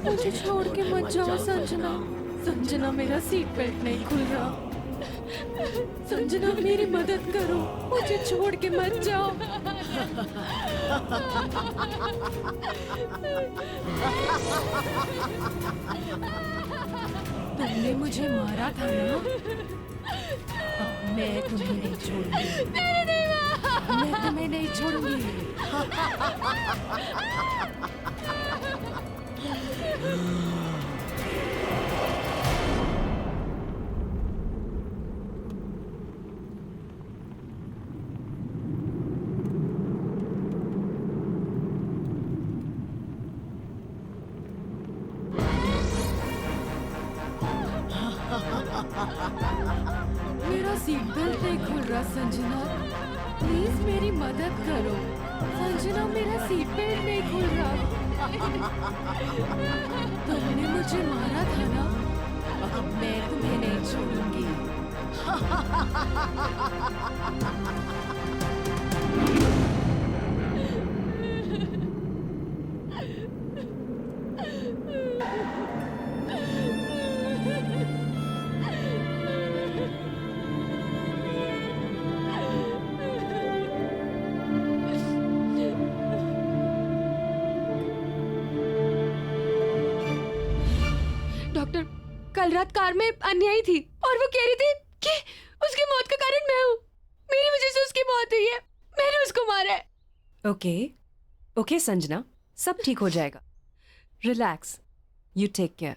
मुझे छोड़ के मत जाओ संजना। संजना, मेरा सीट बेल्ट नहीं खुल रहा। संजना, मेरी मदद करो, मुझे छोड़ के मत जाओ। तुमने मुझे मारा था ना, अब मैं तुम्हें नहीं छोड़ूंगी। मैं तुम्हें नहीं छोड़ूंगी। मेरा सीट बेल्ट नहीं खुल रहा संजना, प्लीज मेरी मदद करो। संजना, मेरा सीट बेल्ट नहीं खुल रहा। तुमने मुझे मारा था ना, अब मैं तुम्हें नहीं छोड़ूंगी। डॉक्टर, कल रात कार में अन्यायी थी और वो कह रही थी कि उसकी मौत का कारण मैं हूँ। मेरी वजह से उसकी मौत हुई है, मैंने उसको मारा है। ओके ओके संजना, सब ठीक हो जाएगा। Relax, you take care.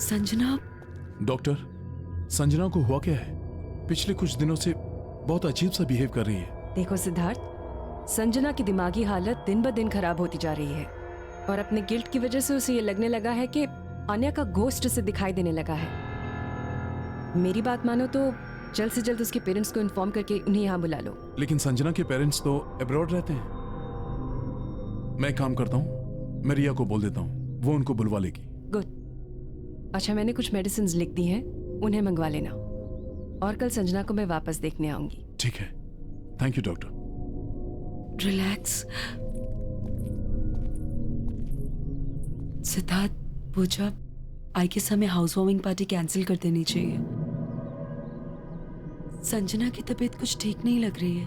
Sanjana. Doctor, Sanjana को हुआ क्या है? पिछले कुछ दिनों से बहुत अजीब सा बिहेव कर रही है। देखो सिद्धार्थ, संजना की दिमागी हालत दिन ब दिन खराब होती जा रही है और अपने गिल्ट की वजह से उसे ये लगने लगा है कि आन्या का गोस्ट से दिखाई देने लगा है। मेरी बात मानो तो जल्द से जल्द उसके पेरेंट्स को इन्फॉर्म करके उन्हें यहाँ बुला लो। लेकिन संजना के पेरेंट्स तो अब्रॉड रहते हैं। मैं एक काम करता हूँ, मैं रिया को बोल देता हूँ, वो उनको बुलवा लेगी। गुड। अच्छा, मैंने कुछ मेडिसिन लिख दी हैं, उन्हें मंगवा लेना और कल संजना को मैं वापस देखने आऊंगी। ठीक है, thank you doctor. Relax. Siddharth, Pooja, I guess हमें हाउस वार्मिंग पार्टी कैंसिल कर देनी चाहिए। संजना की तबीयत कुछ ठीक नहीं लग रही है।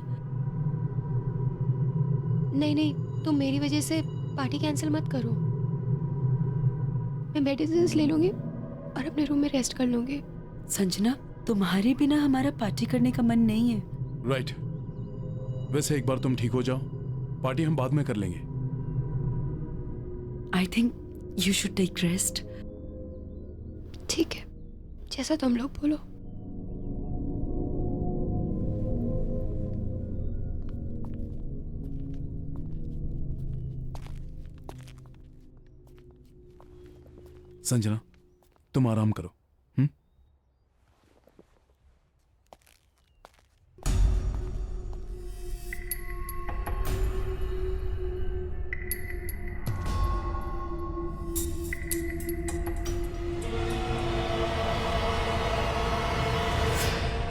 नहीं नहीं, तुम मेरी वजह से पार्टी कैंसिल मत करो। मैं मेडिसिन ले लूंगी और अपने रूम में रेस्ट कर लूंगी। संजना, तुम्हारे बिना हमारा पार्टी करने का मन नहीं है। राइट। वैसे एक बार तुम ठीक हो जाओ, पार्टी हम बाद में कर लेंगे। I think you should take rest. ठीक है, जैसा तुम लोग बोलो। संजना, तुम आराम करो।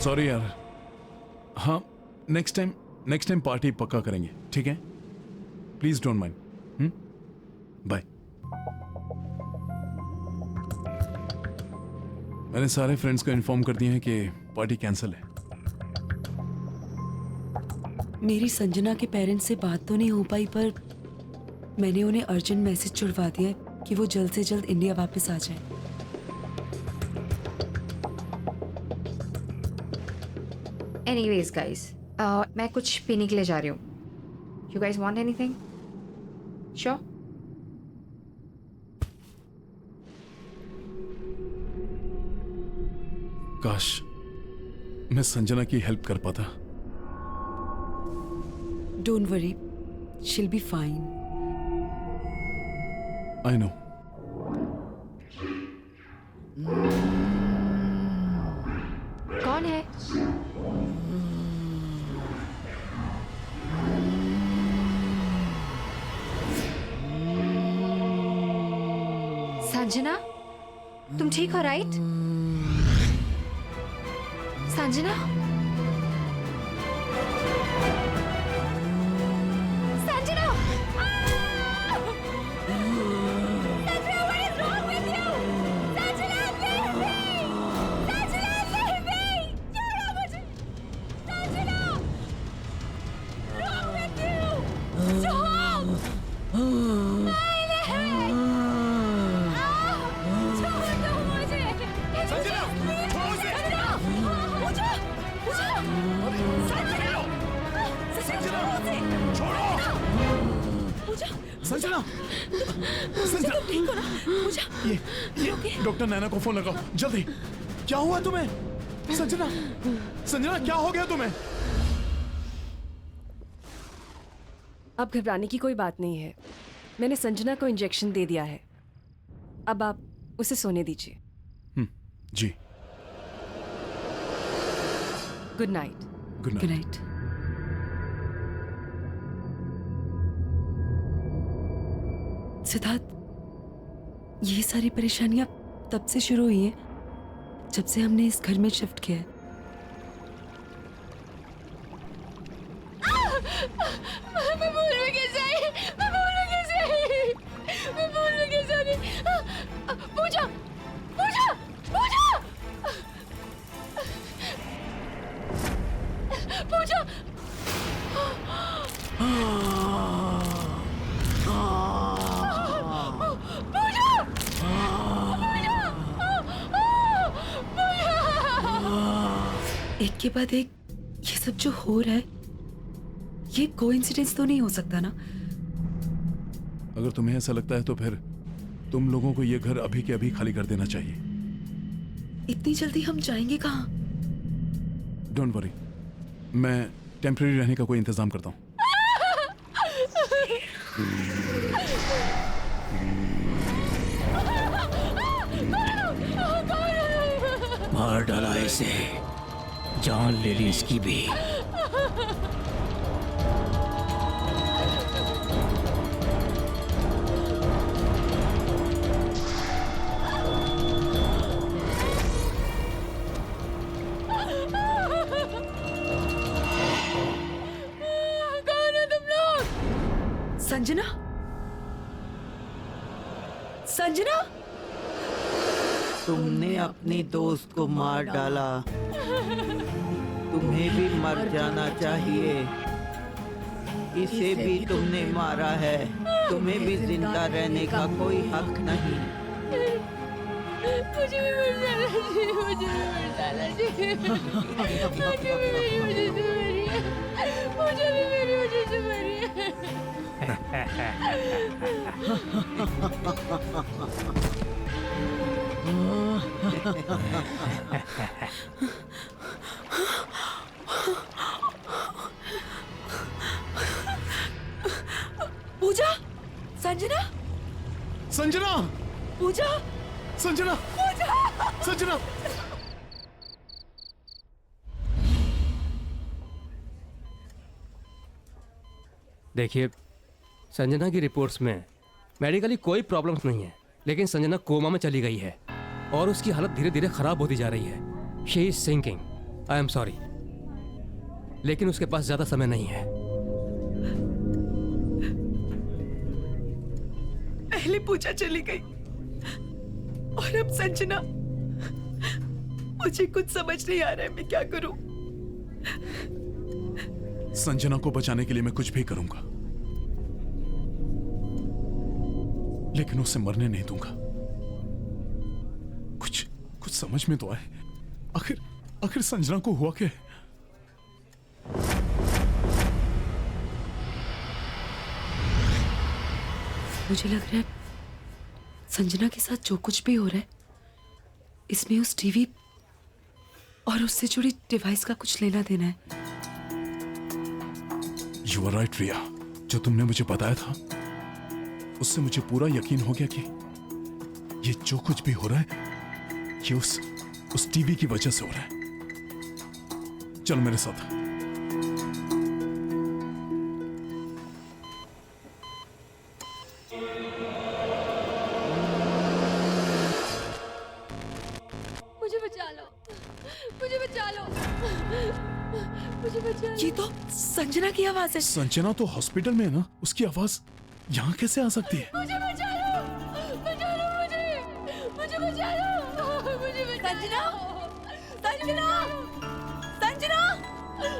सॉरी यार। हाँ, नेक्स्ट टाइम पार्टी पक्का करेंगे, ठीक है? Please don't mind. बाय। मैंने सारे फ्रेंड्स को इन्फॉर्म कर दिया है कि पार्टी कैंसिल है। मेरी संजना के पेरेंट्स से बात तो नहीं हो पाई, पर मैंने उन्हें अर्जेंट मैसेज छुड़वा दिया है कि वो जल्द से जल्द इंडिया वापस आ जाए। एनीवेज गाइस, मैं कुछ पीने के लिए जा रही हूँ। You guys want anything? Sure? काश मैं संजना की हेल्प कर पाता। Don't worry, she'll be fine. I know. कौन है? संजना, तुम ठीक हो right? Sanjana? Sanjana! Sanjana, what is wrong with you? Sanjana, leave me! Sanjana, leave me! छोड़ो मुझे! Sanjana! Wrong with you? Stop! नहीं, नहीं! छोड़ दो मुझे! संजना, छोड़ो उसे! संजना! मुझे! संजना! छोड़ो! संजना! संजना! ठीक हो ना पूजा? ये डॉक्टर नैना को फोन लगाओ जल्दी। क्या हुआ तुम्हें? संजना! संजना, क्या हो गया तुम्हें? अब घबराने की कोई बात नहीं है। मैंने संजना को इंजेक्शन दे दिया है। अब आप उसे सोने दीजिए। जी। Good night. Good good night. Night. Siddharth, ये सारी परेशानियां तब से शुरू हुई हैं जब से हमने इस घर में शिफ्ट किया है। मैं भूल में कैसे आई? मैं भूल में कैसे आई? मैं भूल में कैसे आ गई? पूजा! पूजा! पूजा! पूजा! एक के बाद एक ये सब जो हो रहा है, ये कोइंसिडेंस तो नहीं हो सकता ना? अगर तुम्हें ऐसा लगता है तो फिर तुम लोगों को ये घर अभी के अभी खाली कर देना चाहिए। इतनी जल्दी हम जाएंगे कहाँ? डोंट वरी, मैं टेम्परेरी रहने का कोई इंतजाम करता हूँ। मार डाला इसे, जान ले ली इसकी भी। कौन है तुम लोग? संजना? संजना? तुमने अपनी दोस्त को मार डाला, तुम्हें भी मर जाना चाहिए। इसे भी तुमने मारा है, तुम्हें भी जिंदा रहने का कोई हक नहीं। मुझे भी मर जाना चाहिए, मुझे भी मर जाना चाहिए। मुझे भी मेरी वजह से मरी है, मुझे भी मेरी वजह से मरी है। पूजा? संजना? संजना! पूजा? संजना! संजना! देखिए, संजना की रिपोर्ट्स में मेडिकली कोई प्रॉब्लम्स नहीं है, लेकिन संजना कोमा में चली गई है और उसकी हालत धीरे धीरे खराब होती जा रही है। She is sinking. I am sorry, लेकिन उसके पास ज्यादा समय नहीं है। पहले पूजा चली गई और अब संजना। मुझे कुछ समझ नहीं आ रहा है, मैं क्या करूं? संजना को बचाने के लिए मैं कुछ भी करूंगा, लेकिन उसे मरने नहीं दूंगा। कुछ कुछ समझ में तो आए, आखिर संजना को हुआ क्या? मुझे लग रहा है संजना के साथ जो कुछ भी हो रहा है, इसमें उस टीवी और उससे जुड़ी डिवाइस का कुछ लेना देना है। यू आर राइट रिया, जो तुमने मुझे बताया था उससे मुझे पूरा यकीन हो गया कि ये जो कुछ भी हो रहा है ये उस टीवी की वजह से हो रहा है। चलो मेरे साथ। मुझे बचा ये तो संजना की आवाज है। संजना तो हॉस्पिटल में है ना, उसकी आवाज यहाँ कैसे आ सकती है? मुझे बचा लो मुझे बचा लो मुझे बचा संजना, संजना, संजना,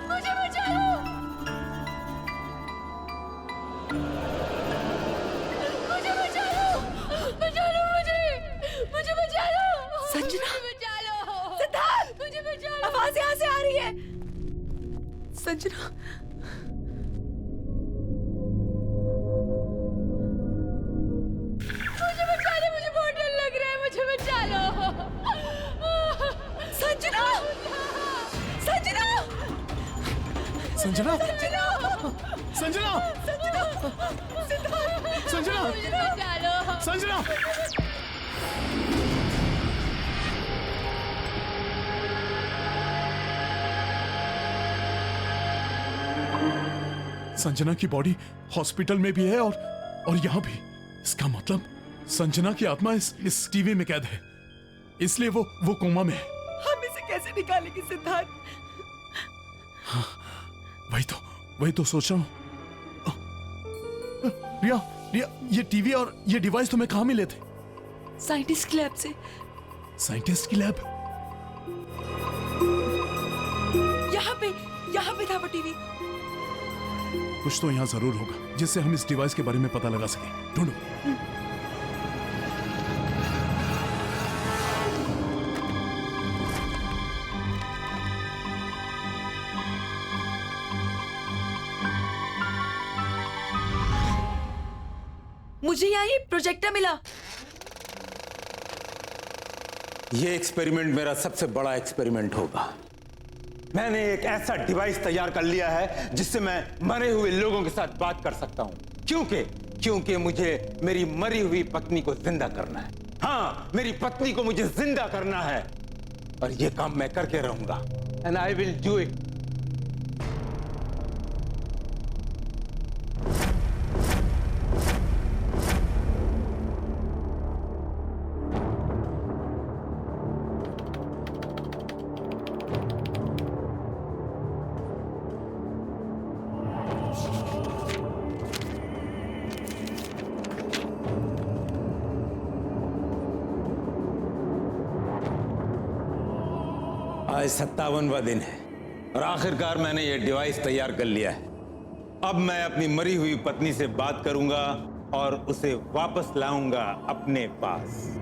मुझे बचा लो मुझे बचा लो मुझे बचा लो संजना, बचा लो सिद्धार्थ, मुझे बचा लो आवाज यहाँ से आ रही है। संजना, मुझे बचा लो, मुझे बहुत डर लग रहा है, मुझे बचा लो संजना, संजना, संजना, संजना, संजना, संजना, मुझे बचा लो संजना। संजना की बॉडी हॉस्पिटल में भी है और यहाँ भी। इसका मतलब संजना की आत्मा इस टीवी में कैद है, इसलिए वो कोमा में है। हम इसे कैसे निकालेंगे सिद्धार्थ? हाँ, वही तो सोच रहा हूँ। रिया, रिया, ये टीवी और ये डिवाइस तुम्हें कहाँ मिले थे? साइंटिस्ट की लैब से। साइंटिस्ट की लैब? यहाँ पे था वो टीवी। कुछ तो यहाँ जरूर होगा जिससे हम इस डिवाइस के बारे में पता लगा सकें। ढूंढो। मुझे यहाँ ये प्रोजेक्टर मिला। ये एक्सपेरिमेंट मेरा सबसे बड़ा एक्सपेरिमेंट होगा। मैंने एक ऐसा डिवाइस तैयार कर लिया है जिससे मैं मरे हुए लोगों के साथ बात कर सकता हूं। क्योंकि मुझे मेरी मरी हुई पत्नी को जिंदा करना है। हाँ, मेरी पत्नी को मुझे जिंदा करना है और ये काम मैं करके रहूंगा। And I will do it. आज 57वां दिन है और आखिरकार मैंने ये डिवाइस तैयार कर लिया है। अब मैं अपनी मरी हुई पत्नी से बात करूंगा और उसे वापस लाऊंगा अपने पास।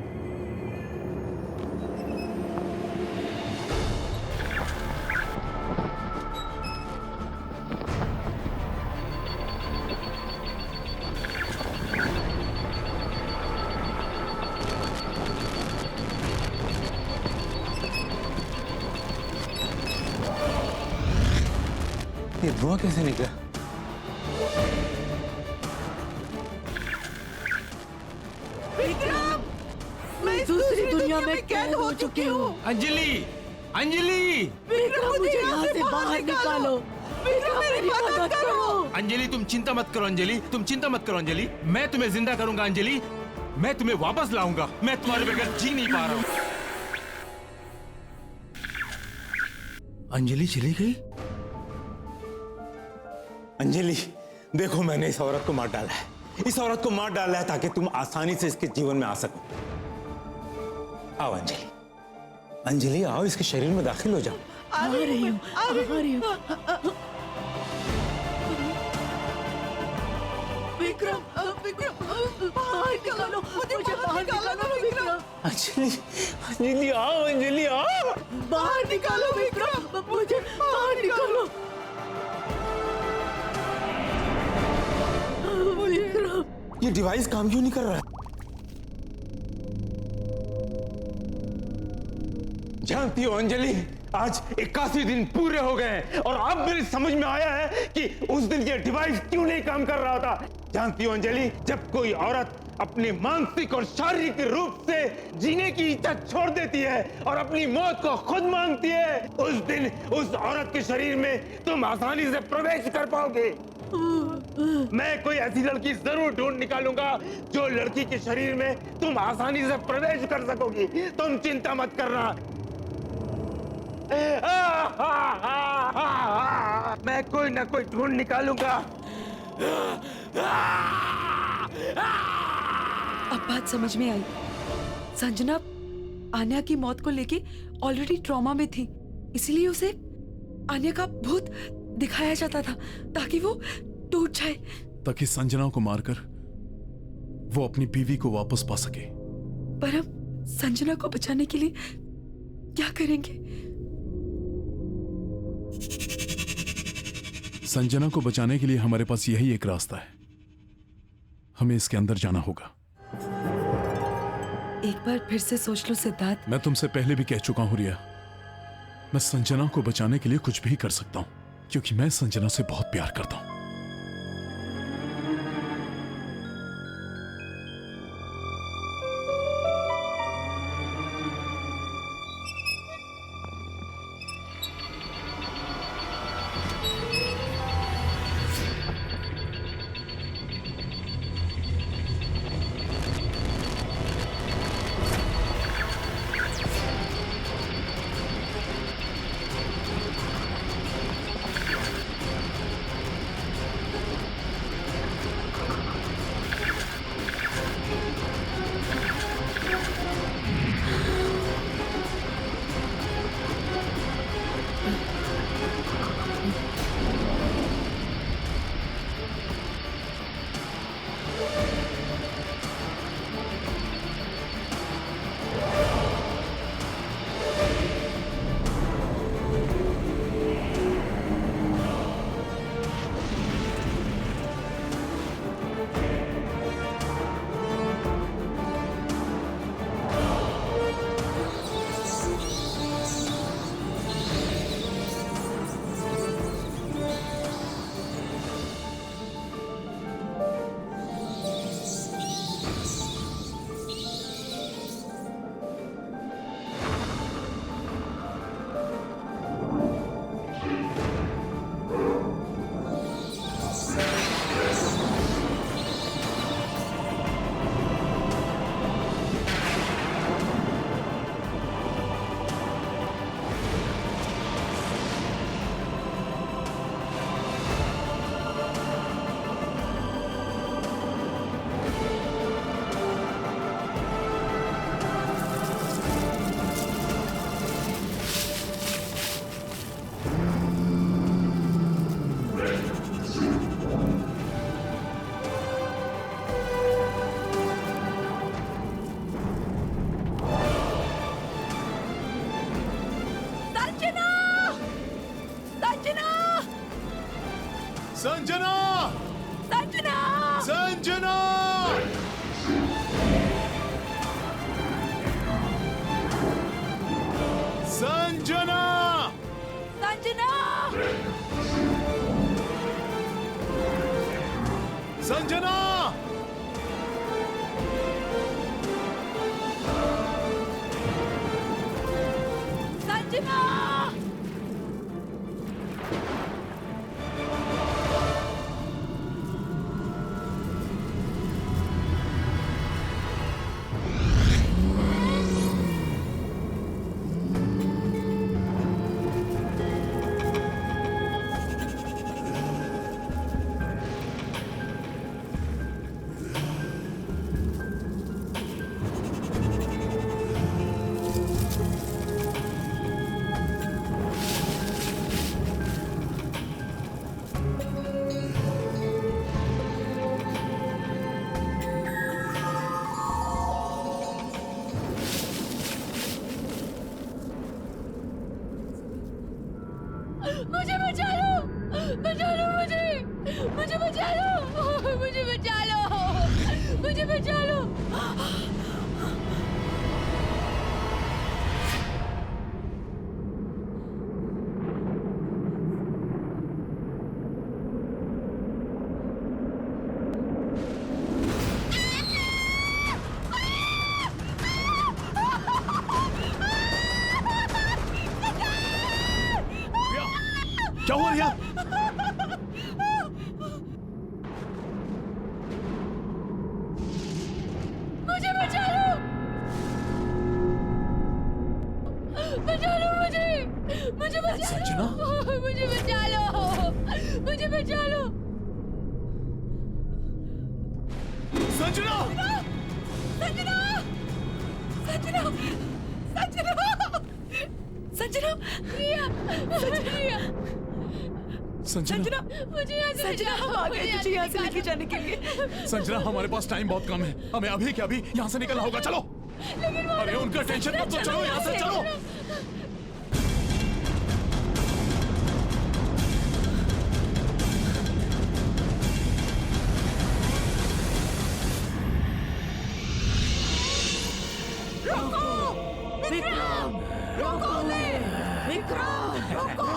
ये धुआं कैसे निकला? विक्रम, मैं दूसरी दुनिया में कैद हो चुकी हूँ। अंजलि, अंजलि, विक्रम, मुझे यहाँ से बाहर निकालो। विक्रम, मेरी मदद करो। अंजलि, तुम चिंता मत करो। अंजलि, तुम चिंता मत करो। अंजलि, मैं तुम्हें जिंदा करूंगा। अंजलि, मैं तुम्हें वापस लाऊंगा। मैं तुम्हारे बगैर जी नहीं पा रहा हूँ। अंजलि चली गई? अंजलि, देखो, मैंने इस औरत को मार डाला है। इस औरत को मार डाला है ताकि तुम आसानी से इसके जीवन में आ सको। आओ अंजलि, अंजलि आओ, इसके शरीर में दाखिल हो जाओ। आ रही हूँ। विक्रम, बाहर निकालो, मुझे बाहर निकालो विक्रम। अंजलि, अंजलि आओ, अंजलि आओ, बाहर निकालो विक्रम, मुझे बाहर निकालो। विक्रम, ये डिवाइस काम क्यों नहीं कर रहा है? जानती हो अंजलि, आज 81 दिन पूरे हो गए हैं और अब मेरी समझ में आया है कि उस दिन ये डिवाइस क्यों नहीं काम कर रहा था। जानती हो अंजलि, जब कोई औरत अपने मानसिक और शारीरिक रूप से जीने की इच्छा छोड़ देती है और अपनी मौत को खुद मांगती है, उस दिन उस औरत के शरीर में तुम आसानी से प्रवेश कर पाओगे। मैं कोई ऐसी लड़की जरूर ढूंढ निकालूंगा जो लड़की के शरीर में तुम आसानी से प्रवेश कर सकोगी। तुम चिंता मत करना। मैं कोई ना कोई ढूंढ निकालूंगा। अब बात समझ में आई। संजना आन्या की मौत को लेके ऑलरेडी ट्रॉमा में थी, इसीलिए उसे आन्या का भूत दिखाया जाता था ताकि वो टूट जाए, ताकि संजना को मारकर वो अपनी बीवी को वापस पा सके। पर हम संजना को बचाने के लिए क्या करेंगे? संजना को बचाने के लिए हमारे पास यही एक रास्ता है, हमें इसके अंदर जाना होगा। एक बार फिर से सोच लो सिद्धार्थ। मैं तुमसे पहले भी कह चुका हूं रिया, मैं संजना को बचाने के लिए कुछ भी कर सकता हूं, क्योंकि मैं संजना से बहुत प्यार करता हूं। संजना! संजना! संजना! संजना! संजना! संजना! संजना! मुझे बचा लो! बचा लो मुझे! मुझे बचा लो! मुझे बचा लो! मुझे बचा लो! क्या हुआ रिया? मुझे बचा लो! बचा लो मुझे! मुझे बचा संजना? लो! मुझे बचा लो! संजना! संजना! संजना! संजना! संजना! संजना! मुझे यहाँ से संजना, हम आ गए तुझे यहाँ से लेके जाने के लिए। संजना, हमारे पास टाइम बहुत कम है, हमें अभी के अभी यहाँ से निकलना होगा। चलो। अरे उनका टेंशन मत लो, चलो यहाँ से चलो। विक्रम! रोको ले! विक्रम! रोको!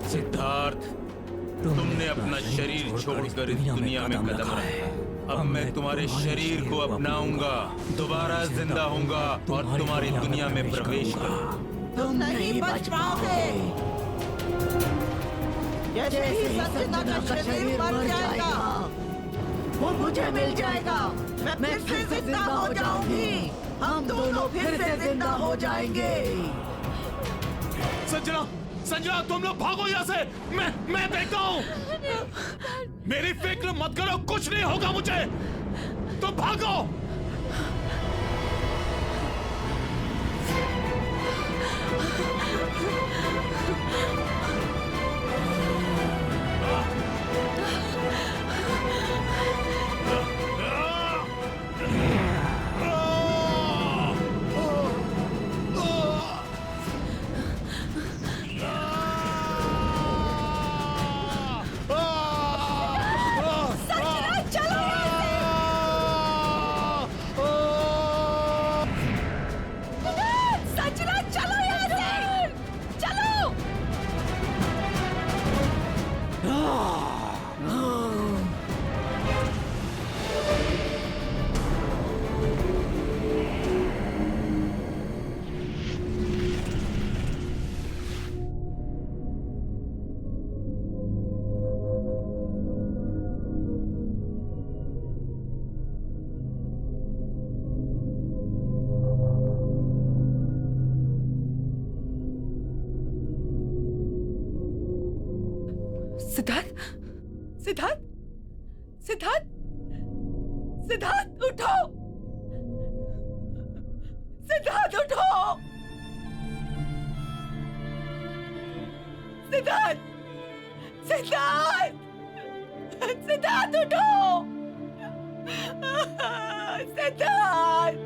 सिद्धार्थ, तुमने अपना शरीर छोड़कर इस दुनिया में कदम रखा। अब मैं तुम्हारे शरीर को अपनाऊंगा, दोबारा जिंदा होऊंगा और तुम्हारी दुनिया में प्रवेश करूंगा। तुम नहीं बच पाओगे। जैसे ही संजना का शरीर मर जाएगा, वो मुझे मिल जाएगा। मैं फिर से जिंदा हो जाऊंगी। हम दोनों फिर से जिंदा हो जाएंगे। संजना! संजना, तुम लोग भागो यहाँ से। मैं देखता हूँ। मेरी फिक्र मत करो, कुछ नहीं होगा मुझे। तुम भागो। सिद्धार्थ! सिद्धार्थ! सिद्धार्थ! सिद्धार्थ उठो! सिद्धार्थ उठो! सिद्धार्थ! सिद्धार्थ! सिद्धार्थ उठो! सिद्धार्थ!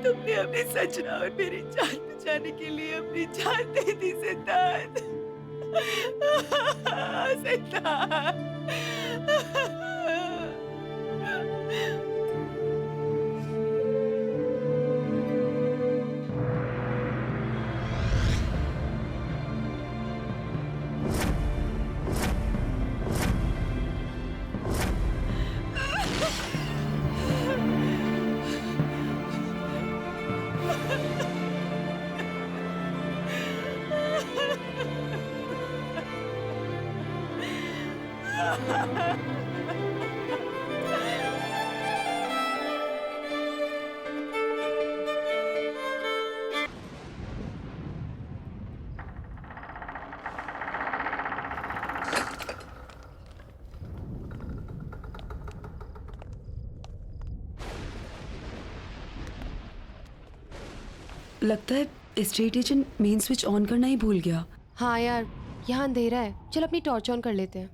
तुमने अपनी संजना और मेरी जान बचाने के लिए अपनी जान दे दी सिद्धार्थ। सिद्धार्थ! लगता है state agent main switch on करना ही भूल गया। हाँ यार, यहाँ अंधेरा है, चल अपनी टॉर्च ऑन कर लेते हैं।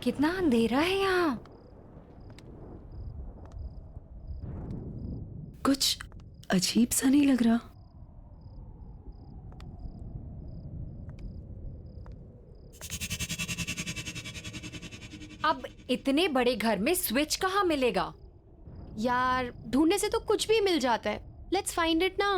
कितना अंधेरा है यहाँ। कुछ अजीब सा नहीं लग रहा? अब इतने बड़े घर में स्विच कहाँ मिलेगा? यार ढूंढने से तो कुछ भी मिल जाता है। लेट्स फाइंड इट ना।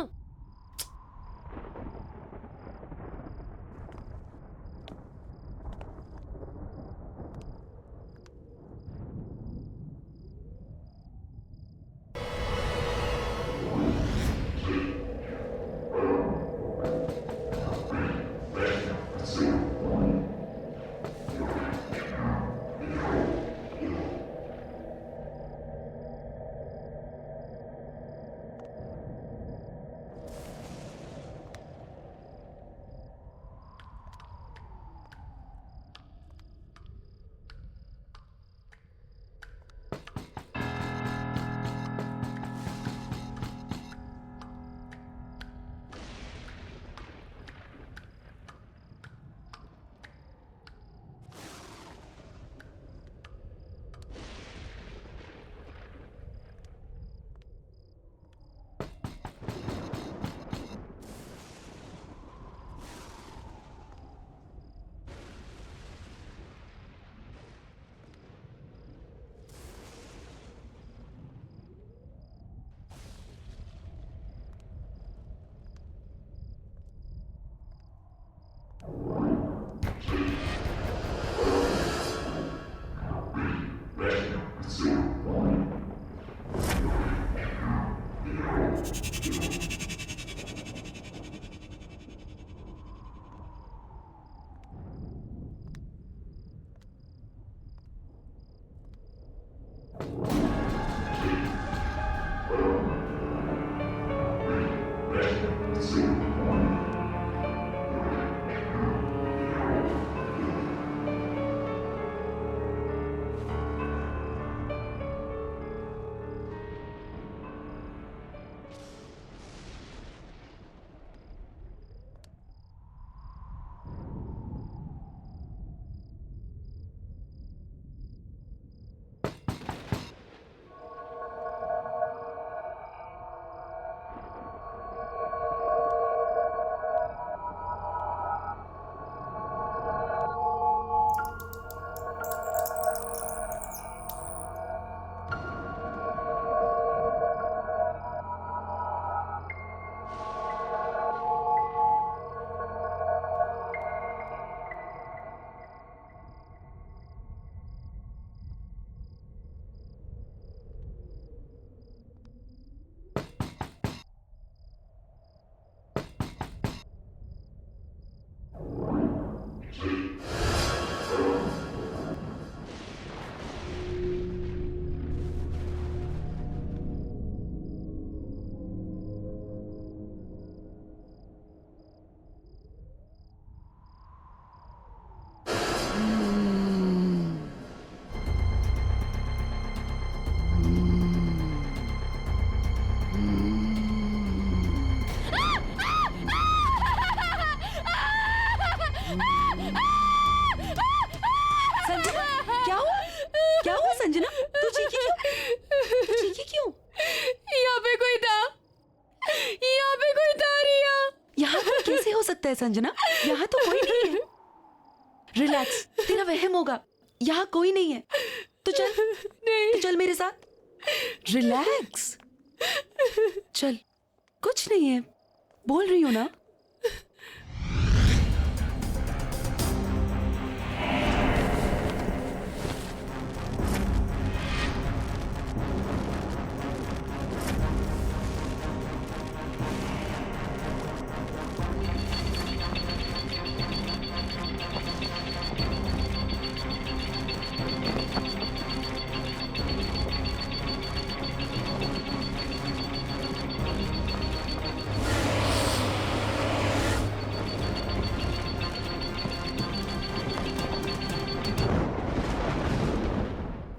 संजना, तू चीखी क्यों? तू चीखी क्यों? यहाँ पे कोई था, यहाँ पे कोई था रिया। यहाँ पे कैसे हो सकता है संजना? यहाँ तो कोई नहीं है। रिलैक्स, तेरा वहम होगा। यहाँ कोई नहीं है। तू चल, तू चल मेरे साथ। रिलैक्स, चल, कुछ नहीं है, बोल रही हूँ ना।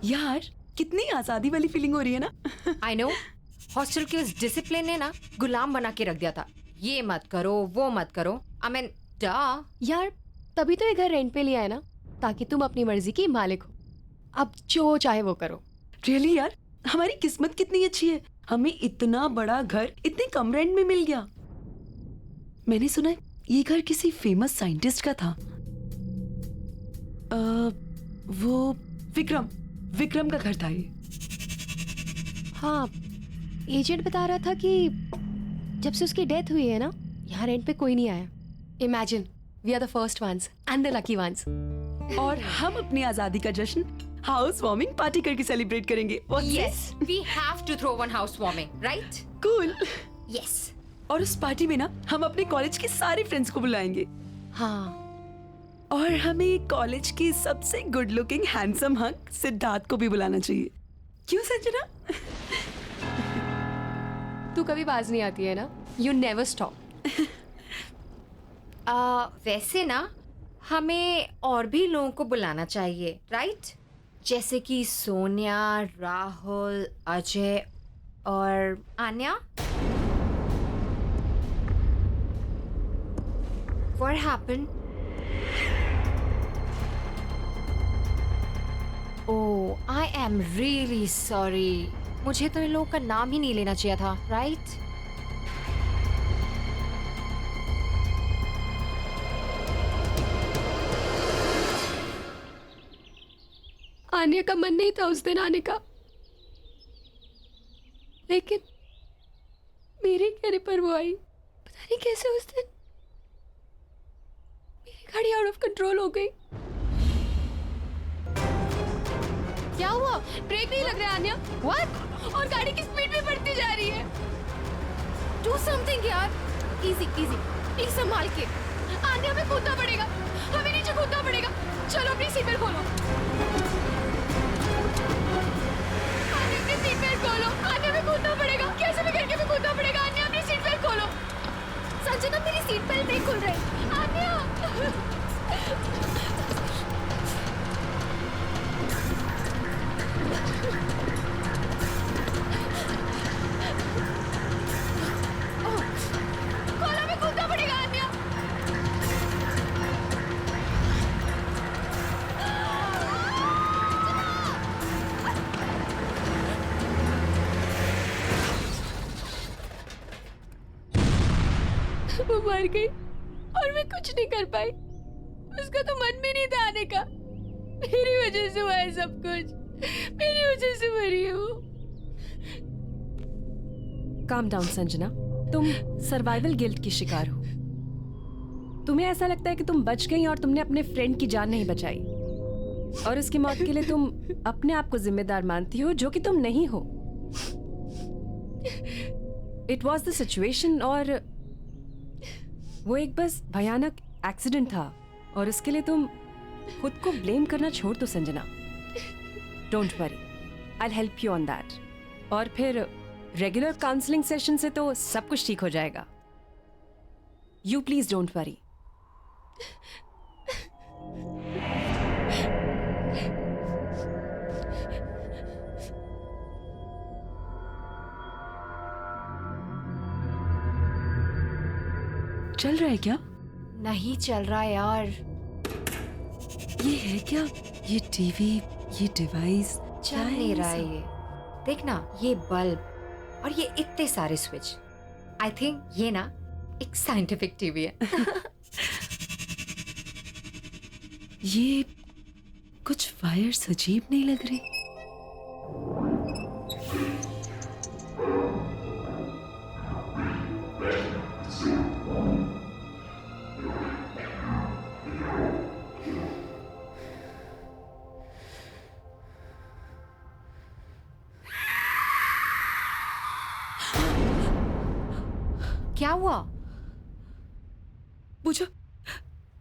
यार कितनी आजादी वाली फीलिंग हो रही है ना। आई नो, हॉस्टल के उस डिसिप्लिन ने ना गुलाम बना के रख दिया था। ये मत करो, वो मत करो। आई मीन, यार तभी तो ये घर रेंट पे लिया है ना, ताकि तुम अपनी मर्जी की मालिक हो। अब जो चाहे वो करो। रियली यार, हमारी किस्मत कितनी अच्छी है, हमें इतना बड़ा घर इतने कम रेंट में मिल गया। मैंने सुना है ये घर किसी फेमस साइंटिस्ट का था। वो विक्रम का घर था ये। हाँ, एजेंट बता रहा था कि जब से उसकी डेथ हुई है ना, यहाँ रेंट पे कोई नहीं आया। Imagine, we are the first ones and the lucky ones. और हम अपनी आजादी का जश्न हाउस वार्मिंग पार्टी करके सेलिब्रेट करेंगे। Yes, we have to throw one housewarming, right? Cool. Yes. और उस पार्टी में ना हम अपने कॉलेज के सारे फ्रेंड्स को बुलाएंगे। हाँ, और हमें कॉलेज की सबसे good looking handsome hunk Siddharth को भी बुलाना चाहिए। क्यों संजना? तू कभी बाज नहीं आती है ना, यू नेवर स्टॉप। वैसे ना हमें और भी लोगों को बुलाना चाहिए, राइट? जैसे कि सोनिया, राहुल, अजय और Anya. What happened? Oh, I am really sorry. मुझे तो इन लोगों का नाम ही नहीं लेना चाहिए था, राइट? आने का मन नहीं था उस दिन आने का, लेकिन मेरे कहने पर वो आई। पता नहीं कैसे उस दिन मेरी गाड़ी आउट ऑफ कंट्रोल हो गई। क्या हुआ? ब्रेक नहीं लग रहा है आन्या? What? और गाड़ी की स्पीड भी बढ़ती जा रही है। Do something यार। Easy, easy. प्लीज संभाल के। आन्या, हमें कूदना पड़ेगा, हमें नीचे कूदना पड़ेगा। चलो अपनी सीट बेल्ट खोलो। आन्या, अपनी सीट बेल्ट खोलो। आन्या, हमें कूदना पड़ेगा, कैसे भी करके हमें कूदना पड़ेगा। आन्या, अपनी सीट बेल्ट खोलो। संजना, मेरी सीट बेल्ट नहीं खुल रही। आन्या, खोलो, हमें कूदना पड़ेगा। आन्या, वो मर गई और मैं कुछ नहीं कर पाई। उसका तो मन भी नहीं था आने का। मेरी वजह से हुआ है सब कुछ, मेरी वजह से मरी है वो। काम डाउन संजना, तुम सर्वाइवल गिल्ट की शिकार हो। तुम्हें ऐसा लगता है कि तुम बच गई और तुमने अपने फ्रेंड की जान नहीं बचाई, और उसकी मौत के लिए तुम अपने आप को जिम्मेदार मानती हो, जो कि तुम नहीं हो। इट वॉज द सिचुएशन, और वो एक बस भयानक एक्सीडेंट था, और उसके लिए तुम खुद को ब्लेम करना छोड़ दो Sanjana. Don't worry, I will help you on that. और फिर रेगुलर काउंसलिंग सेशन से तो सब कुछ ठीक हो जाएगा। You please don't worry. चल रहा है क्या? नहीं चल रहा यार। ये है क्या? ये टीवी, ये डिवाइस चल नहीं रहा है ये। देखना, ये बल्ब और ये इतने सारे स्विच। आई थिंक ये ना एक साइंटिफिक टीवी है। ये कुछ वायर्स अजीब नहीं लग रही। क्या हुआ? पूजा,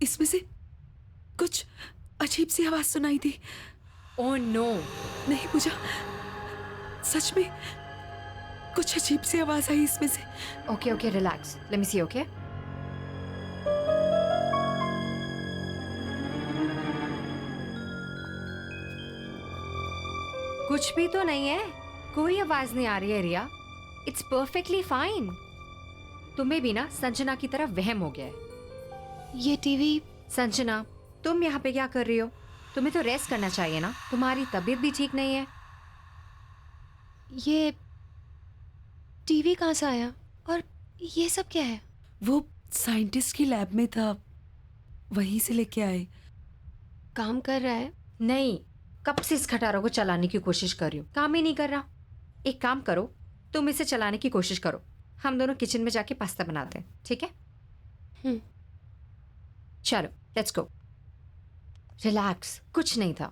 इसमें से कुछ अजीब सी आवाज सुनाई दी। Oh no. नहीं पूजा, सच में कुछ अजीब सी आवाज आई इसमें से। Okay okay, relax, let me see. Okay, कुछ भी तो नहीं है, कोई आवाज नहीं आ रही है रिया। It's perfectly fine. तुम्हें भी ना संजना की तरह वहम हो गया है। ये टीवी। संजना, तुम यहाँ पे क्या कर रही हो? तुम्हें तो रेस्ट करना चाहिए ना, तुम्हारी तबीयत भी ठीक नहीं है। ये टीवी कहाँ से आया और ये सब क्या है? वो साइंटिस्ट की लैब में था, वहीं से लेके आए। काम कर रहा है? नहीं, कब से इस खटारों को चलाने की कोशिश कर रही हूँ, काम ही नहीं कर रहा। एक काम करो, तुम इसे चलाने की कोशिश करो, हम दोनों किचन में जाके पास्ता बनाते हैं, ठीक है? चलो लेट्स गो। रिलैक्स, कुछ नहीं था।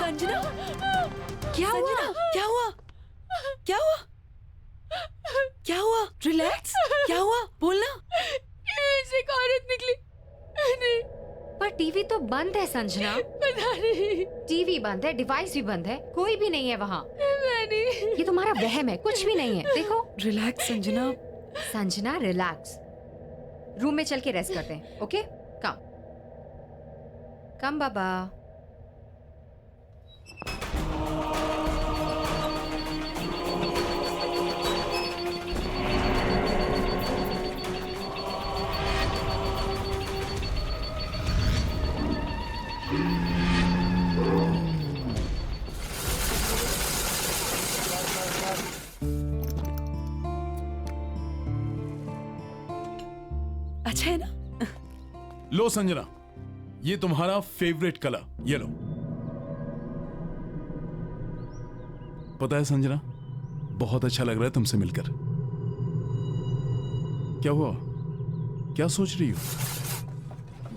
संजना, क्या हुआ? क्या हुआ? क्या हुआ? क्या हुआ? रिलैक्स, क्या हुआ? बोलना। ऐसे एक औरत निकली। नहीं, पर टीवी तो बंद है संजना। पता नहीं। टीवी बंद है, डिवाइस भी बंद है, कोई भी नहीं है वहाँ। मैंने ये तुम्हारा वहम है, कुछ भी नहीं है। देखो। Relax Sanjana. Sanjana relax, room में चल के रेस्ट करते हैं, ओके? कम कम बाबा। अच्छा है ना? लो संजना, ये तुम्हारा फेवरेट कलर, ये लो। पता है संजना, बहुत अच्छा लग रहा है तुमसे मिलकर। क्या हुआ? क्या सोच रही हो?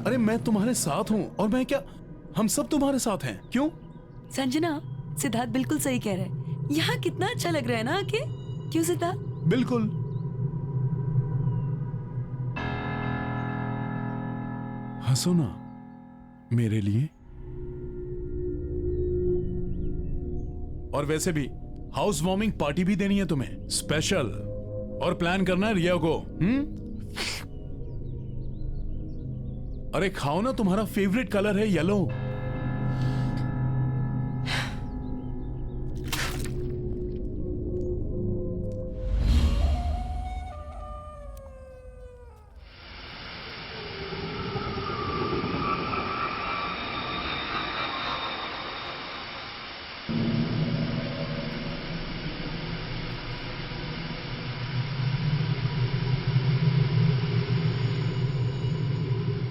अरे मैं तुम्हारे साथ हूं, और मैं क्या, हम सब तुम्हारे साथ हैं। क्यों? संजना, सिद्धार्थ बिल्कुल सही कह रहा है। यहाँ कितना अच्छा लग रहा है ना आके? क्यों सिद्धार्थ? बिल्कुल। हंसो ना मेरे लिए। और वैसे भी हाउस वार्मिंग पार्टी भी देनी है तुम्हें, स्पेशल। और प्लान करना है रिया को। अरे खाओ ना, तुम्हारा फेवरेट कलर है येलो।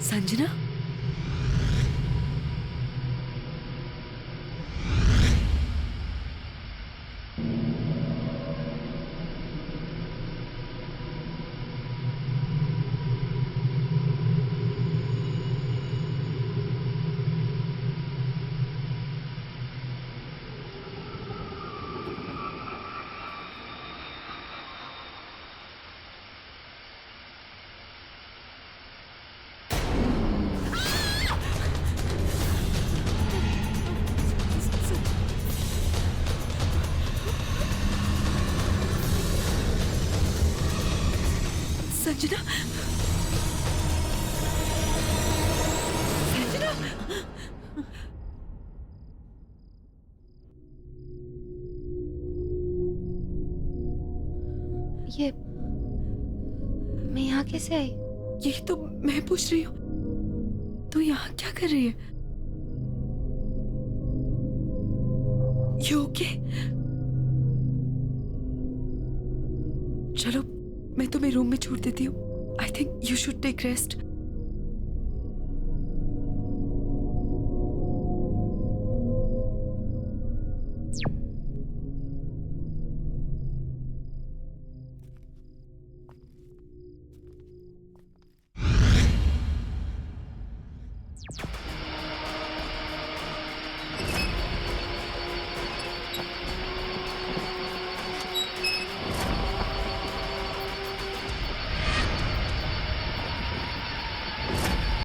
संजना, संजना, संजना, ये मैं यहाँ कैसे आई? यही तो मैं पूछ रही हूँ, तू यहाँ क्या कर रही है? You okay? चलो मैं तुम्हें रूम में छोड़ देती हूँ। I think you should take rest.